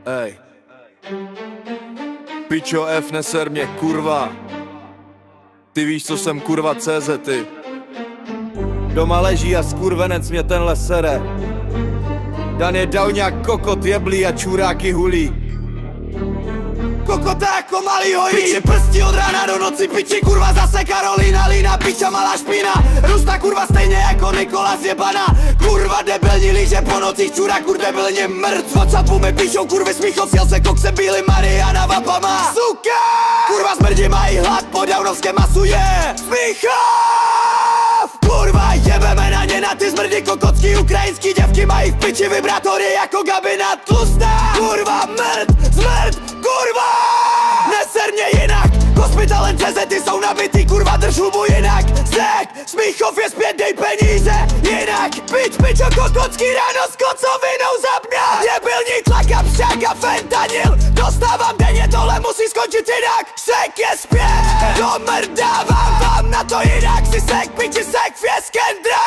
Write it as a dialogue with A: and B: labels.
A: Ej. Pičo F, neser mě, kurva. Ty víš, co jsem, kurva, CZ, ty. Doma leží a skurvenec mě tenhle sere. Dan je dauňák, kokot jeblí a čuráky hulí. Kokota jako malý hojí. Piči prstí od rána do noci, piči kurva zase Karolína, Lína, piča malá špína. Rusta kurva stejně jako Nikolas jebana. Kurva debilní líže po nocích, čura kur debilně mrtv. Whatsappu mi píšou kurvy Smíchov, sjel se koksem bílý Mariana vapama. Suka! Kurva smrdí mají hlad, po daunovském masu je Smíchov! Kurva jebeme na ně, na ty zmrdi kokocký ukrajinský děvky mají v piči vibratory jako Gabina tlustá. Kurva zmrt, kurva! Neser mě jinak, hospitalen CZ jsou nabitý, kurva drž hubu jinak. Zek, Smíchov je zpět, dej peníze, jinak. Pičo kokocký ráno s kocovinou zapňa. Debilní tlak a pšák a fentanyl, dostávám denně, tohle musí skončit jinak. Sek je zpět, domrdávám vám na to jinak. Si sek, piči sek, fěskendra.